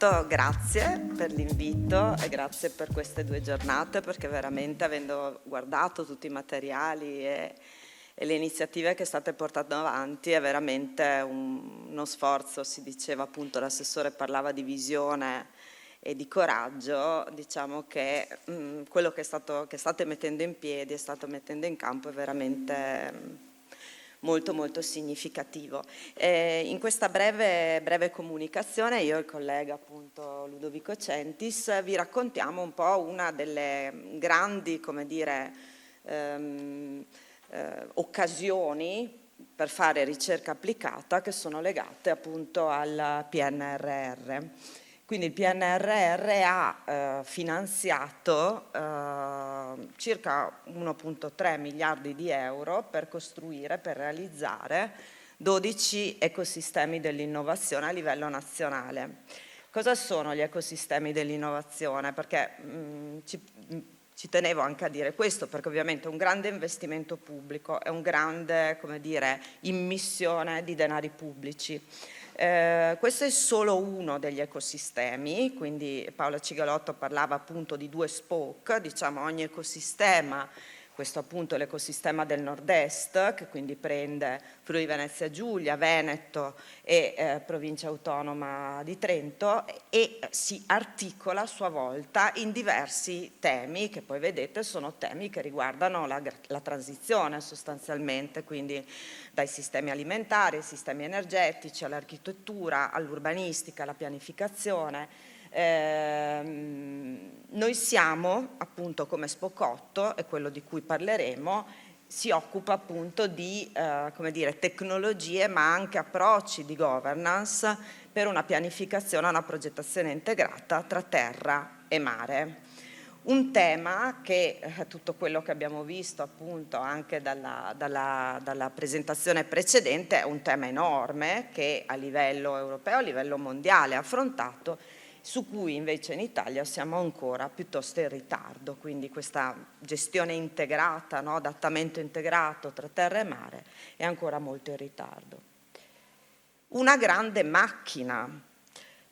innanzitutto grazie per l'invito e grazie per queste 2 giornate, perché veramente, avendo guardato tutti i materiali e le iniziative che state portando avanti, è veramente uno sforzo. Si diceva, appunto, l'assessore parlava di visione e di coraggio. Diciamo che quello che state mettendo in piedi e state mettendo in campo è veramente molto molto significativo. In questa breve comunicazione io e il collega, appunto, Ludovico Centis vi raccontiamo un po' una delle grandi, come dire, occasioni per fare ricerca applicata che sono legate appunto al PNRR. Quindi il PNRR ha finanziato circa 1,3 miliardi di euro per costruire, per realizzare 12 ecosistemi dell'innovazione a livello nazionale. Cosa sono gli ecosistemi dell'innovazione? Perché ci tenevo anche a dire questo, perché ovviamente è un grande investimento pubblico, è un grande, come dire, immissione di denari pubblici. Questo è solo uno degli ecosistemi, quindi Paola Cigalotto parlava appunto di 2 spoke, diciamo ogni ecosistema. Questo appunto è l'ecosistema del nord-est, che quindi prende Friuli Venezia Giulia, Veneto e provincia autonoma di Trento, e si articola a sua volta in diversi temi, che poi vedete sono temi che riguardano la transizione sostanzialmente, quindi dai sistemi alimentari ai sistemi energetici, all'architettura, all'urbanistica, alla pianificazione. Noi siamo appunto come Spocotto, e quello di cui parleremo si occupa appunto di come dire, tecnologie ma anche approcci di governance per una pianificazione, una progettazione integrata tra terra e mare. Un tema che tutto quello che abbiamo visto appunto anche dalla presentazione precedente è un tema enorme che a livello europeo, a livello mondiale è affrontato, su cui invece in Italia siamo ancora piuttosto in ritardo, quindi questa gestione integrata, no? Adattamento integrato tra terra e mare è ancora molto in ritardo. Una grande macchina,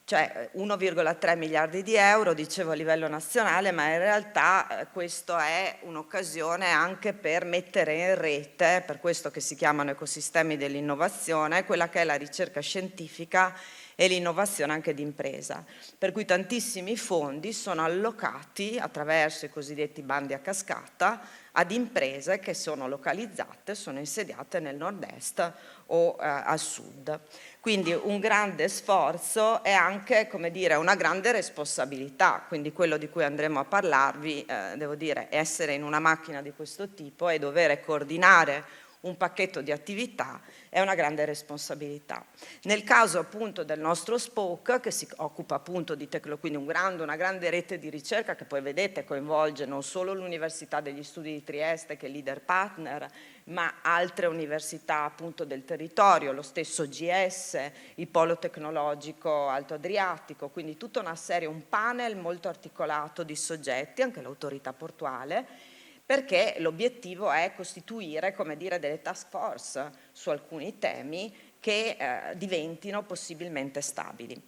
cioè 1,3 miliardi di euro, dicevo a livello nazionale, ma in realtà questo è un'occasione anche per mettere in rete, per questo che si chiamano ecosistemi dell'innovazione, quella che è la ricerca scientifica e l'innovazione anche d'impresa, per cui tantissimi fondi sono allocati attraverso i cosiddetti bandi a cascata ad imprese che sono localizzate, sono insediate nel nord-est o al sud. Quindi un grande sforzo e anche, come dire, una grande responsabilità, quindi quello di cui andremo a parlarvi, devo dire, essere in una macchina di questo tipo e dover coordinare un pacchetto di attività è una grande responsabilità. Nel caso appunto del nostro Spoke, che si occupa appunto di quindi una grande rete di ricerca che poi vedete coinvolge non solo l'Università degli Studi di Trieste, che è leader partner, ma altre università appunto del territorio, lo stesso GS, il Polo Tecnologico Alto Adriatico, quindi tutta una serie, un panel molto articolato di soggetti, anche l'autorità portuale, perché l'obiettivo è costituire, come dire, delle task force su alcuni temi che diventino possibilmente stabili.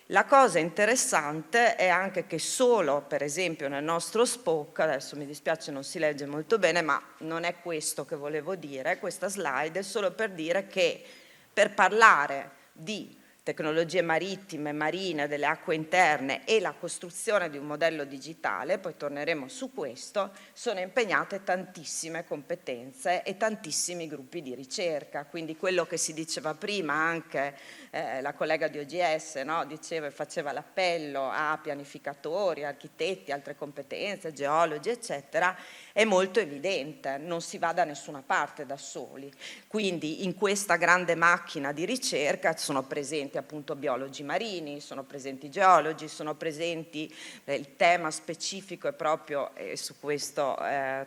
La cosa interessante è anche che solo, per esempio, nel nostro Spoke, adesso mi dispiace non si legge molto bene, ma non è questo che volevo dire, questa slide è solo per dire che per parlare di tecnologie marittime, marine, delle acque interne e la costruzione di un modello digitale, poi torneremo su questo, sono impegnate tantissime competenze e tantissimi gruppi di ricerca, quindi quello che si diceva prima anche la collega di OGS, no? Diceva e faceva l'appello a pianificatori, architetti, altre competenze, geologi, eccetera, è molto evidente, non si va da nessuna parte da soli. Quindi in questa grande macchina di ricerca sono presenti appunto biologi marini, sono presenti geologi, sono presenti, il tema specifico è proprio, e su questo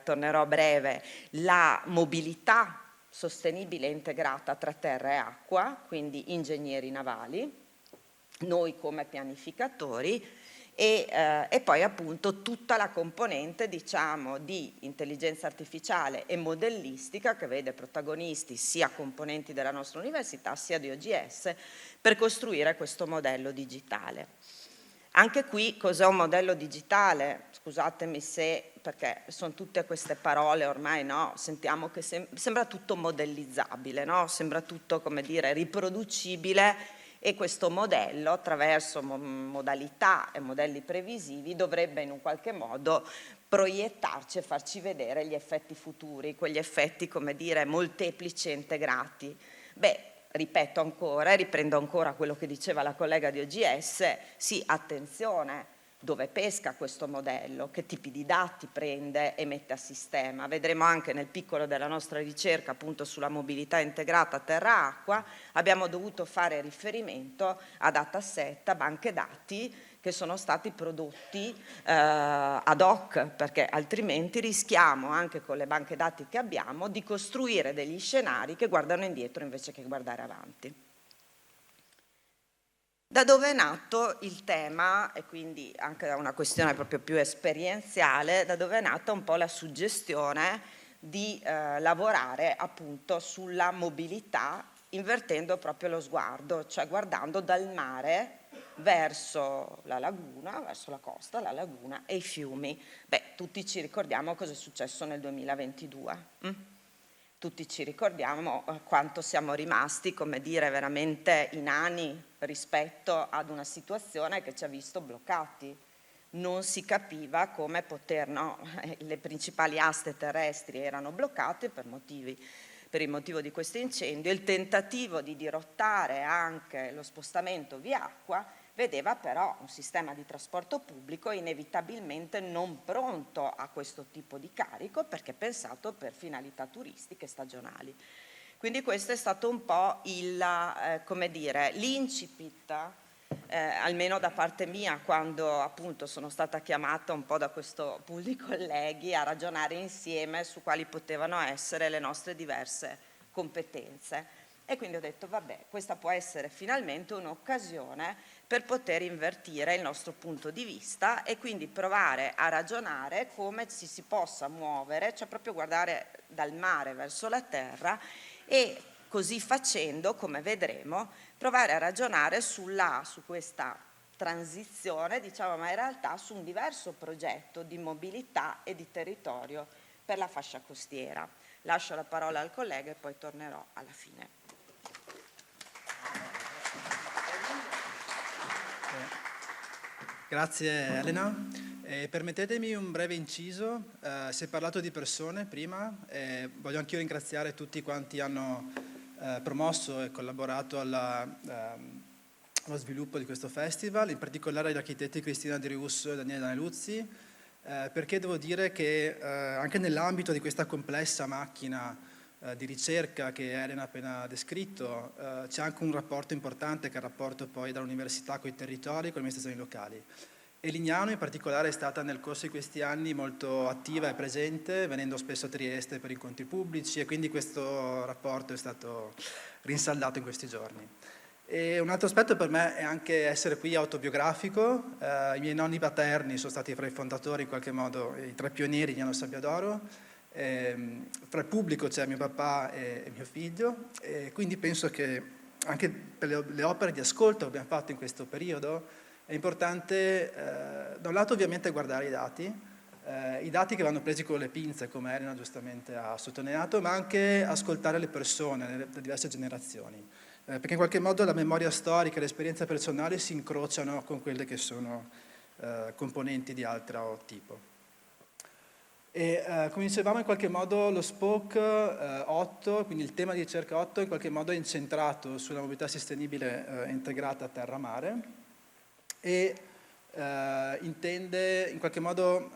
tornerò a breve, la mobilità sostenibile e integrata tra terra e acqua, quindi ingegneri navali, noi come pianificatori, e poi appunto tutta la componente, diciamo, di intelligenza artificiale e modellistica che vede protagonisti sia componenti della nostra università sia di OGS per costruire questo modello digitale. Anche qui cos'è un modello digitale? Scusatemi se, perché sono tutte queste parole ormai, no? Sentiamo che sembra tutto modellizzabile, no? Sembra tutto, come dire, riproducibile, e questo modello, attraverso modalità e modelli previsivi, dovrebbe in un qualche modo proiettarci e farci vedere gli effetti futuri, quegli effetti, come dire, molteplici e integrati. Beh, ripeto ancora e riprendo ancora quello che diceva la collega di OGS, sì, attenzione, dove pesca questo modello, che tipi di dati prende e mette a sistema. Vedremo anche nel piccolo della nostra ricerca appunto sulla mobilità integrata terra-acqua, abbiamo dovuto fare riferimento a dataset, a banche dati che sono stati prodotti ad hoc, perché altrimenti rischiamo, anche con le banche dati che abbiamo, di costruire degli scenari che guardano indietro invece che guardare avanti. Da dove è nato il tema, e quindi anche da una questione proprio più esperienziale, da dove è nata un po' la suggestione di lavorare appunto sulla mobilità, invertendo proprio lo sguardo, cioè guardando dal mare verso la laguna, verso la costa, la laguna e i fiumi. Beh, tutti ci ricordiamo cosa è successo nel 2022. Tutti ci ricordiamo quanto siamo rimasti, come dire, veramente inani rispetto ad una situazione che ci ha visto bloccati. Non si capiva come poter, no? Le principali aste terrestri erano bloccate per il motivo di questo incendio. Il tentativo di dirottare anche lo spostamento via acqua vedeva però un sistema di trasporto pubblico inevitabilmente non pronto a questo tipo di carico, perché pensato per finalità turistiche stagionali. Quindi questo è stato un po' come dire, l'incipit, almeno da parte mia, quando appunto sono stata chiamata un po' da questo pool di colleghi a ragionare insieme su quali potevano essere le nostre diverse competenze. E quindi ho detto, vabbè, questa può essere finalmente un'occasione per poter invertire il nostro punto di vista e quindi provare a ragionare come ci si possa muovere, cioè proprio guardare dal mare verso la terra, e così facendo, come vedremo, provare a ragionare su questa transizione, diciamo, ma in realtà su un diverso progetto di mobilità e di territorio per la fascia costiera. Lascio la parola al collega e poi tornerò alla fine. Grazie Elena. Permettetemi un breve inciso. Si è parlato di persone prima, voglio anch'io ringraziare tutti quanti hanno promosso e collaborato allo sviluppo di questo festival, in particolare gli architetti Cristina Di Russo e Daniele Daneluzzi, perché devo dire che anche nell'ambito di questa complessa macchina di ricerca che Elena ha appena descritto, c'è anche un rapporto importante, che è il rapporto poi dall'università con i territori, con le amministrazioni locali. E Lignano in particolare è stata nel corso di questi anni molto attiva e presente, venendo spesso a Trieste per incontri pubblici, e quindi questo rapporto è stato rinsaldato in questi giorni. E un altro aspetto per me è anche essere qui autobiografico. I miei nonni paterni sono stati fra i fondatori, in qualche modo, i tre pionieri di Lignano Sabbiadoro. Fra il pubblico c'è mio papà e mio figlio, e quindi penso che anche per le opere di ascolto che abbiamo fatto in questo periodo è importante da un lato ovviamente guardare i dati che vanno presi con le pinze, come Elena giustamente ha sottolineato, ma anche ascoltare le persone, le diverse generazioni, perché in qualche modo la memoria storica e l'esperienza personale si incrociano con quelle che sono componenti di altro tipo. E come dicevamo, in qualche modo lo SPOC 8, quindi il tema di ricerca 8, in qualche modo è incentrato sulla mobilità sostenibile integrata terra-mare e intende in qualche modo,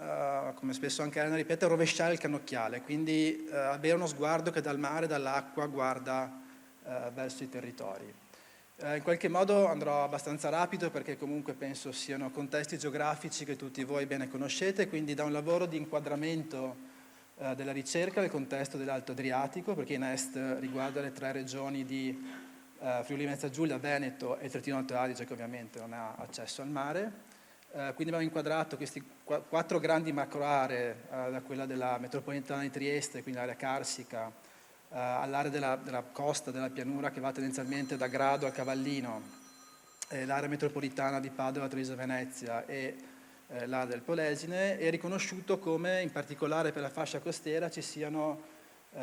come spesso anche Elena ripete, rovesciare il cannocchiale, quindi avere uno sguardo che dal mare, dall'acqua guarda verso i territori. In qualche modo andrò abbastanza rapido perché comunque penso siano contesti geografici che tutti voi bene conoscete, quindi da un lavoro di inquadramento della ricerca nel contesto dell'Alto Adriatico, perché in est riguarda le tre regioni di Friuli Venezia Giulia, Veneto e Trentino Alto Adige, che ovviamente non ha accesso al mare. Quindi abbiamo inquadrato queste quattro grandi macro aree, da quella della metropolitana di Trieste, quindi l'area carsica, all'area della costa, della pianura che va tendenzialmente da Grado al Cavallino, l'area metropolitana di Padova, Treviso, Venezia e l'area del Polesine, è riconosciuto come in particolare per la fascia costiera ci siano,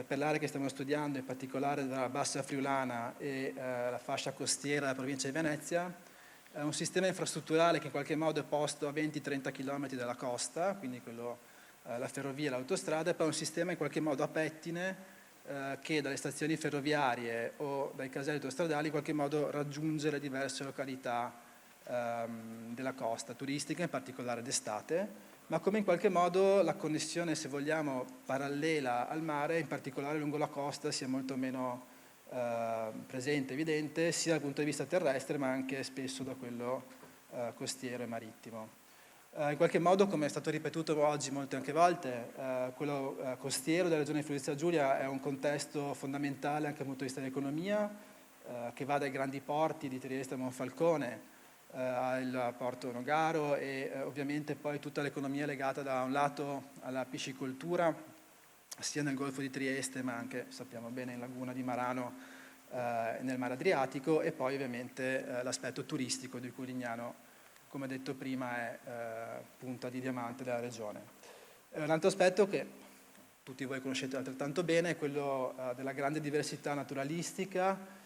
per l'area che stiamo studiando, in particolare dalla Bassa Friulana e la fascia costiera della provincia di Venezia, un sistema infrastrutturale che in qualche modo è posto a 20-30 km dalla costa, quindi la ferrovia e l'autostrada, e poi un sistema in qualche modo a pettine che dalle stazioni ferroviarie o dai caselli autostradali in qualche modo raggiunge le diverse località della costa turistica, in particolare d'estate, ma come in qualche modo la connessione, se vogliamo, parallela al mare, in particolare lungo la costa, sia molto meno presente, evidente, sia dal punto di vista terrestre, ma anche spesso da quello costiero e marittimo. In qualche modo, come è stato ripetuto oggi molte anche volte, quello costiero della regione Friuli Venezia Giulia è un contesto fondamentale anche dal punto di vista dell'economia, che va dai grandi porti di Trieste a Monfalcone, al porto Nogaro e ovviamente poi tutta l'economia legata da un lato alla piscicoltura, sia nel Golfo di Trieste ma anche, sappiamo bene, in Laguna di Marano e nel Mare Adriatico, e poi ovviamente l'aspetto turistico di cui Lignano, come detto prima, è punta di diamante della regione. Un altro aspetto che tutti voi conoscete altrettanto bene è quello della grande diversità naturalistica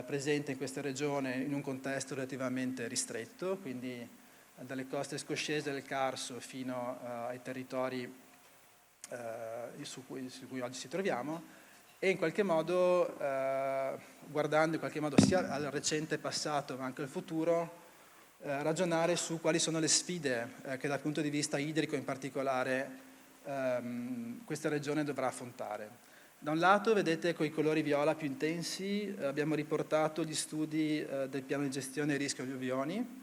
presente in questa regione in un contesto relativamente ristretto, quindi dalle coste scoscese del Carso fino ai territori su cui oggi ci troviamo, e in qualche modo, guardando in qualche modo sia al recente passato ma anche al futuro, ragionare su quali sono le sfide che dal punto di vista idrico in particolare questa regione dovrà affrontare. Da un lato, vedete con i colori viola più intensi, abbiamo riportato gli studi del piano di gestione rischio alluvioni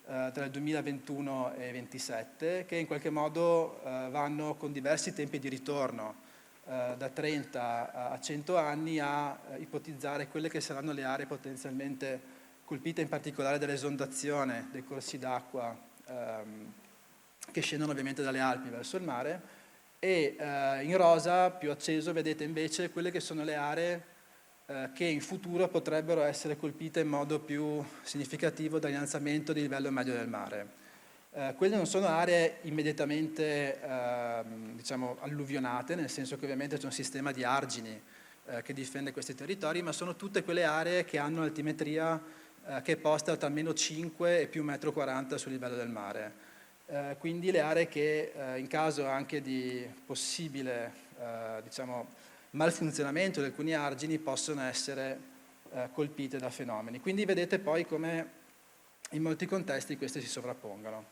tra il 2021 e 2027, che in qualche modo vanno con diversi tempi di ritorno, da 30 a 100 anni, a ipotizzare quelle che saranno le aree potenzialmente colpite in particolare dall'esondazione dei corsi d'acqua che scendono ovviamente dalle Alpi verso il mare, e in rosa più acceso vedete invece quelle che sono le aree che in futuro potrebbero essere colpite in modo più significativo dall'innalzamento di livello medio del mare. Quelle non sono aree immediatamente diciamo alluvionate, nel senso che ovviamente c'è un sistema di argini che difende questi territori, ma sono tutte quelle aree che hanno un'altimetria che è posta tra meno 5 e più 1,40 m sul livello del mare. Quindi le aree che in caso anche di possibile diciamo, malfunzionamento di alcuni argini possono essere colpite da fenomeni. Quindi vedete poi come in molti contesti queste si sovrappongono.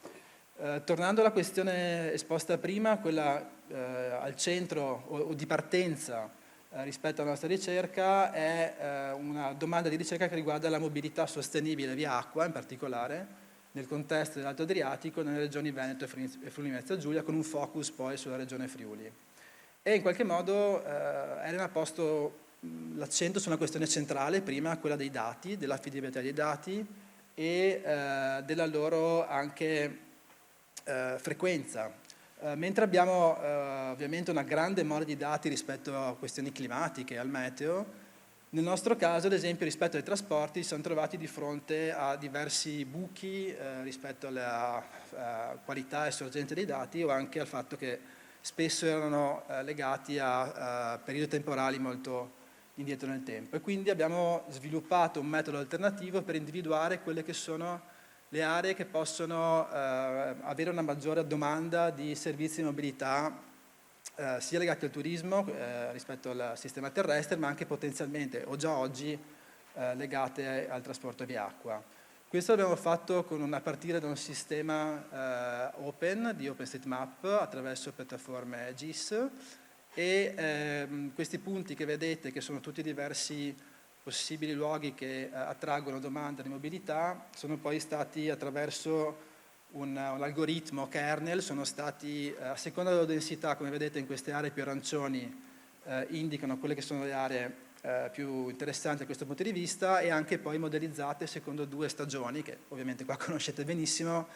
Tornando alla questione esposta prima, quella al centro o di partenza rispetto alla nostra ricerca è una domanda di ricerca che riguarda la mobilità sostenibile via acqua, in particolare nel contesto dell'Alto Adriatico, nelle regioni Veneto e Friuli Venezia Giulia, con un focus poi sulla regione Friuli. E in qualche modo Elena ha posto l'accento su una questione centrale, prima quella dei dati, dell'affidabilità dei dati e della loro anche frequenza. Mentre abbiamo ovviamente una grande mole di dati rispetto a questioni climatiche e al meteo, nel nostro caso, ad esempio, rispetto ai trasporti, ci siamo trovati di fronte a diversi buchi rispetto alla qualità e sorgente dei dati, o anche al fatto che spesso erano legati a periodi temporali molto indietro nel tempo. E quindi abbiamo sviluppato un metodo alternativo per individuare quelle che sono le aree che possono avere una maggiore domanda di servizi di mobilità sia legati al turismo rispetto al sistema terrestre, ma anche potenzialmente, o già oggi, legate al trasporto via acqua. Questo l'abbiamo fatto a partire da un sistema open di OpenStreetMap attraverso piattaforme GIS, e questi punti che vedete, che sono tutti diversi possibili luoghi che attraggono domanda di mobilità, sono poi stati attraverso un algoritmo kernel, sono stati, a seconda della densità, come vedete in queste aree più arancioni, indicano quelle che sono le aree più interessanti da questo punto di vista, e anche poi modellizzate secondo due stagioni, che ovviamente qua conoscete benissimo,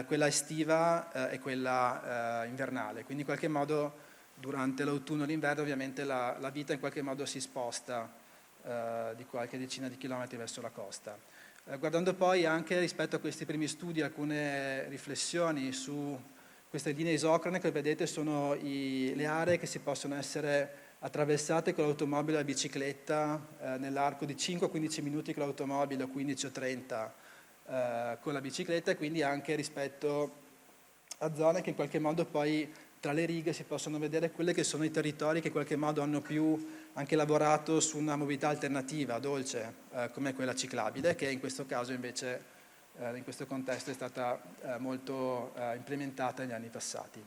quella estiva e quella invernale. Quindi in qualche modo durante l'autunno e l'inverno ovviamente la vita in qualche modo si sposta di qualche decina di chilometri verso la costa. Guardando poi anche rispetto a questi primi studi alcune riflessioni su queste linee isocrone che vedete sono le aree che si possono essere attraversate con l'automobile e la bicicletta nell'arco di 5-15 minuti con l'automobile o 15 o 30 con la bicicletta, e quindi anche rispetto a zone che in qualche modo poi tra le righe si possono vedere quelli che sono i territori che in qualche modo hanno più anche lavorato su una mobilità alternativa, dolce, come quella ciclabile, che in questo caso invece in questo contesto è stata molto implementata negli anni passati.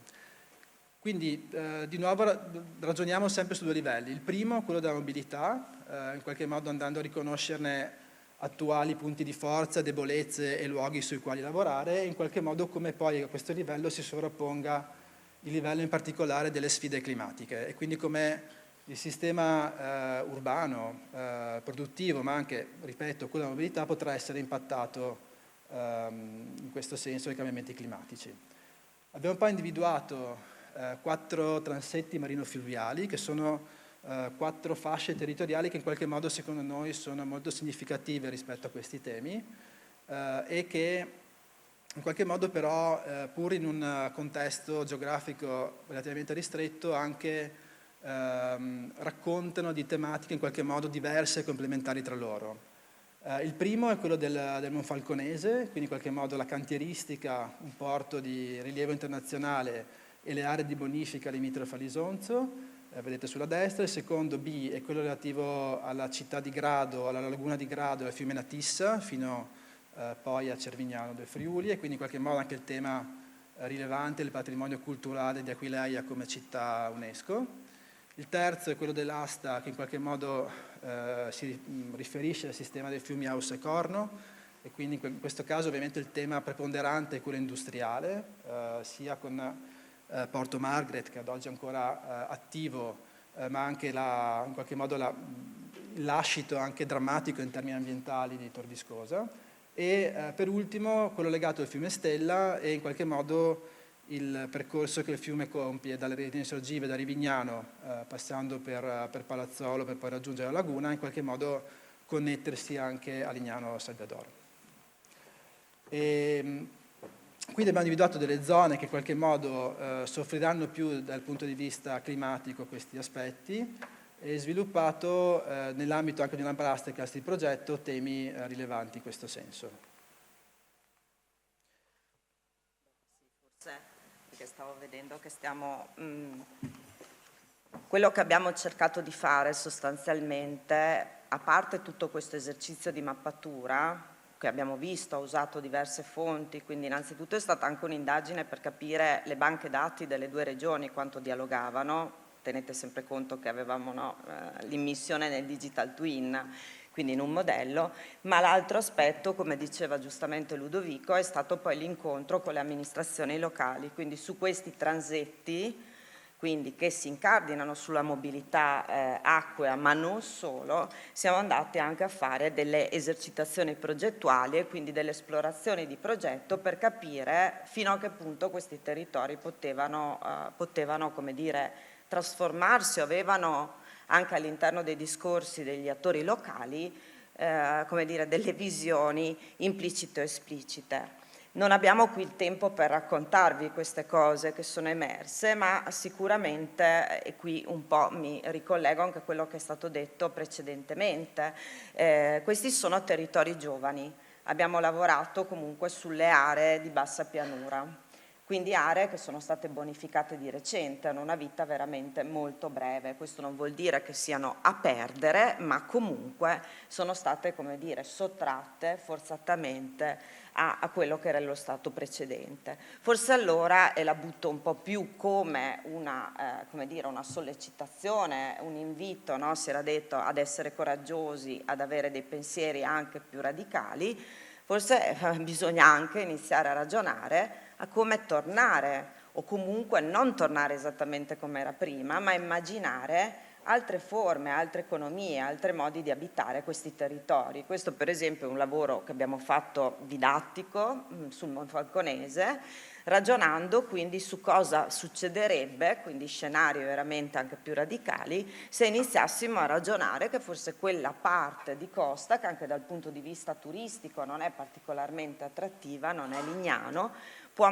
Quindi di nuovo ragioniamo sempre su due livelli. Il primo, quello della mobilità, in qualche modo andando a riconoscerne attuali punti di forza, debolezze e luoghi sui quali lavorare, e in qualche modo come poi a questo livello si sovrapponga il livello in particolare delle sfide climatiche, e quindi come il sistema urbano, produttivo, ma anche, ripeto, quello della mobilità potrà essere impattato in questo senso dai cambiamenti climatici. Abbiamo poi individuato 4 transetti marino-fluviali, che sono 4 fasce territoriali che in qualche modo secondo noi sono molto significative rispetto a questi temi e che in qualche modo però, pur in un contesto geografico relativamente ristretto, anche raccontano di tematiche in qualche modo diverse e complementari tra loro. Il primo è quello del Monfalconese, quindi in qualche modo la cantieristica, un porto di rilievo internazionale, e le aree di bonifica limitrofe all'Isonzo, vedete sulla destra. Il secondo B è quello relativo alla città di Grado, alla laguna di Grado e al fiume Natissa, fino poi a Cervignano del Friuli, e quindi in qualche modo anche il tema rilevante del patrimonio culturale di Aquileia come città UNESCO. Il terzo è quello dell'Asta, che in qualche modo si riferisce al sistema dei fiumi Ausse e Corno, e quindi in questo caso ovviamente il tema preponderante è quello industriale, sia con Porto Margaret, che ad oggi è ancora attivo, ma anche in qualche modo il lascito anche drammatico in termini ambientali di Tor Viscosa, e per ultimo quello legato al fiume Stella e in qualche modo il percorso che il fiume compie dalle reti sorgive da Rivignano, passando per Palazzolo per poi raggiungere la laguna, in qualche modo connettersi anche a Lignano Salvador. Quindi abbiamo individuato delle zone che in qualche modo soffriranno più dal punto di vista climatico questi aspetti, e sviluppato nell'ambito anche di una masterclass di progetto temi rilevanti in questo senso. Forse, perché stavo vedendo che stiamo... Quello che abbiamo cercato di fare sostanzialmente, a parte tutto questo esercizio di mappatura, che abbiamo visto, ha usato diverse fonti, quindi innanzitutto è stata anche un'indagine per capire le banche dati delle 2 regioni quanto dialogavano. Tenete sempre conto che avevamo l'immissione nel Digital Twin, quindi in un modello, ma l'altro aspetto, come diceva giustamente Ludovico, è stato poi l'incontro con le amministrazioni locali, quindi su questi transetti, quindi che si incardinano sulla mobilità acquea, ma non solo, siamo andati anche a fare delle esercitazioni progettuali e quindi delle esplorazioni di progetto per capire fino a che punto questi territori potevano come dire, trasformarsi, o avevano anche all'interno dei discorsi degli attori locali come dire, delle visioni implicite o esplicite. Non abbiamo qui il tempo per raccontarvi queste cose che sono emerse, ma sicuramente, e qui un po' mi ricollego anche a quello che è stato detto precedentemente, questi sono territori giovani. Abbiamo lavorato comunque sulle aree di bassa pianura, quindi aree che sono state bonificate di recente, hanno una vita veramente molto breve. Questo non vuol dire che siano a perdere, ma comunque sono state, come dire, sottratte forzatamente a quello che era lo stato precedente. Forse allora, e la butto un po' più come come dire, una sollecitazione, un invito, no? Si era detto ad essere coraggiosi, ad avere dei pensieri anche più radicali, forse bisogna anche iniziare a ragionare a come tornare, o comunque non tornare esattamente come era prima, ma immaginare altre forme, altre economie, altri modi di abitare questi territori. Questo per esempio è un lavoro che abbiamo fatto didattico sul Monfalconese, ragionando quindi su cosa succederebbe, quindi scenari veramente anche più radicali, se iniziassimo a ragionare che forse quella parte di costa, che anche dal punto di vista turistico non è particolarmente attrattiva, non è Lignano, può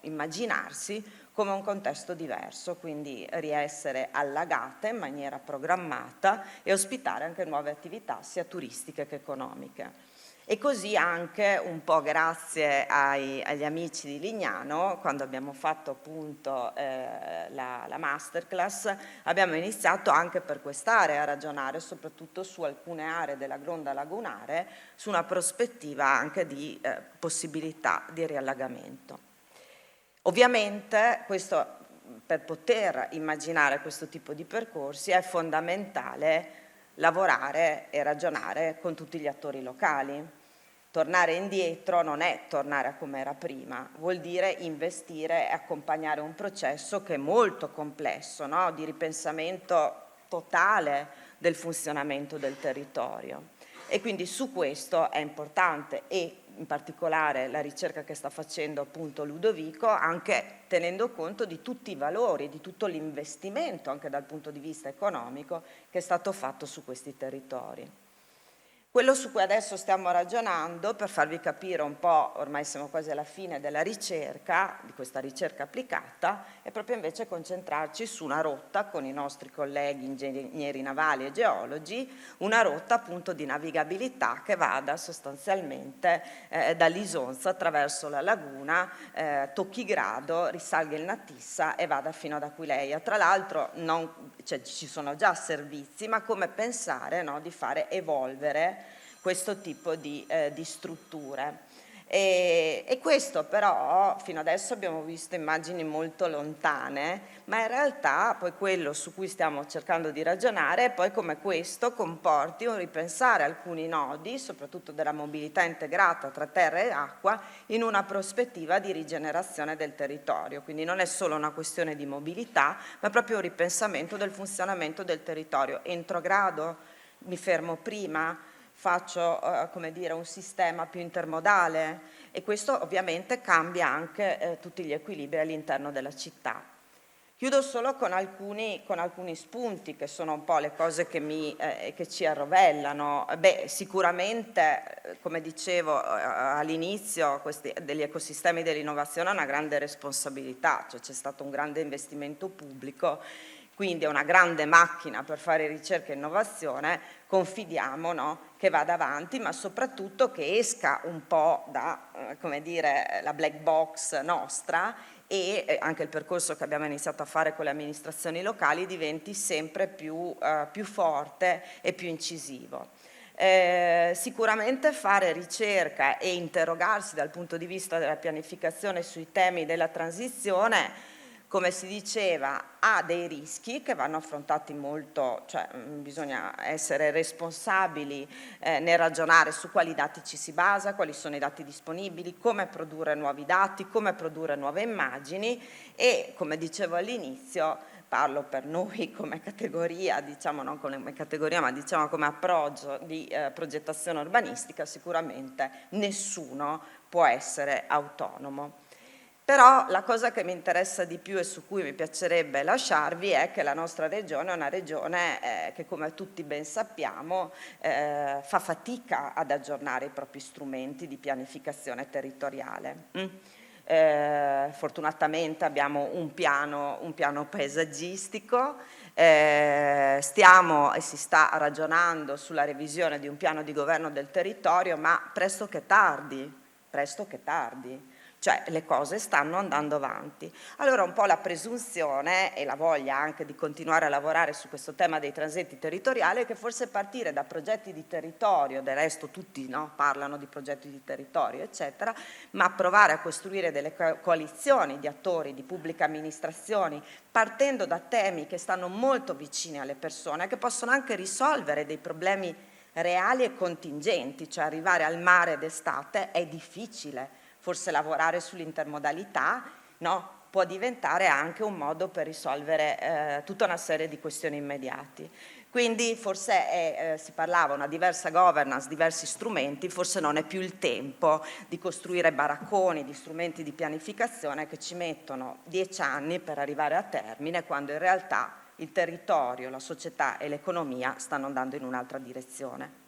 immaginarsi come un contesto diverso, quindi riessere allagata in maniera programmata e ospitare anche nuove attività sia turistiche che economiche. E così anche un po' grazie agli amici di Lignano, quando abbiamo fatto appunto la masterclass, abbiamo iniziato anche per quest'area a ragionare, soprattutto su alcune aree della gronda lagunare, su una prospettiva anche di possibilità di riallagamento. Ovviamente per poter immaginare questo tipo di percorsi è fondamentale lavorare e ragionare con tutti gli attori locali. Tornare indietro non è tornare a come era prima, vuol dire investire e accompagnare un processo che è molto complesso, no? Di ripensamento totale del funzionamento del territorio. E quindi su questo è importante, e in particolare la ricerca che sta facendo appunto Ludovico, anche tenendo conto di tutti i valori, di tutto l'investimento anche dal punto di vista economico che è stato fatto su questi territori. Quello su cui adesso stiamo ragionando, per farvi capire un po', ormai siamo quasi alla fine della ricerca, di questa ricerca applicata, è proprio invece concentrarci su una rotta con i nostri colleghi ingegneri navali e geologi, una rotta appunto di navigabilità che vada sostanzialmente dall'Isonzo attraverso la laguna, tocchi Grado, risalga il Natissa e vada fino ad Aquileia. Tra l'altro ci sono già servizi, ma come pensare, no, di fare evolvere questo tipo di strutture. E questo però fino adesso abbiamo visto immagini molto lontane, ma in realtà poi quello su cui stiamo cercando di ragionare è poi come questo comporti un ripensare alcuni nodi, soprattutto della mobilità integrata tra terra e acqua, in una prospettiva di rigenerazione del territorio. Quindi non è solo una questione di mobilità, ma proprio un ripensamento del funzionamento del territorio. Entro Grado, mi fermo prima, faccio come dire, un sistema più intermodale, e questo ovviamente cambia anche tutti gli equilibri all'interno della città. Chiudo solo con alcuni spunti che sono un po' le cose che ci arrovellano. Sicuramente, come dicevo all'inizio, degli ecosistemi dell'innovazione è una grande responsabilità, cioè c'è stato un grande investimento pubblico, quindi è una grande macchina per fare ricerca e innovazione. Confidiamo, no, che vada avanti, ma soprattutto che esca un po' da come dire, la black box nostra, e anche il percorso che abbiamo iniziato a fare con le amministrazioni locali diventi sempre più forte e più incisivo. Sicuramente fare ricerca e interrogarsi dal punto di vista della pianificazione sui temi della transizione, come si diceva, ha dei rischi che vanno affrontati molto, cioè bisogna essere responsabili nel ragionare su quali dati ci si basa, quali sono i dati disponibili, come produrre nuovi dati, come produrre nuove immagini, e come dicevo all'inizio, parlo per noi come categoria, diciamo non come categoria, ma diciamo come approccio di progettazione urbanistica, sicuramente nessuno può essere autonomo. Però la cosa che mi interessa di più e su cui mi piacerebbe lasciarvi è che la nostra regione è una regione che, come tutti ben sappiamo, fa fatica ad aggiornare i propri strumenti di pianificazione territoriale. Fortunatamente abbiamo un piano paesaggistico, stiamo e si sta ragionando sulla revisione di un piano di governo del territorio, ma presto che tardi. Cioè le cose stanno andando avanti. Allora un po' la presunzione e la voglia anche di continuare a lavorare su questo tema dei transiti territoriali è che forse partire da progetti di territorio, del resto tutti, no, parlano di progetti di territorio eccetera, ma provare a costruire delle coalizioni di attori, di pubbliche amministrazioni, partendo da temi che stanno molto vicini alle persone, che possono anche risolvere dei problemi reali e contingenti, cioè arrivare al mare d'estate è difficile. Forse lavorare sull'intermodalità, no, può diventare anche un modo per risolvere tutta una serie di questioni immediati. Quindi forse si parlava una diversa governance, diversi strumenti, forse non è più il tempo di costruire baracconi, di strumenti di pianificazione che ci mettono 10 anni per arrivare a termine, quando in realtà il territorio, la società e l'economia stanno andando in un'altra direzione.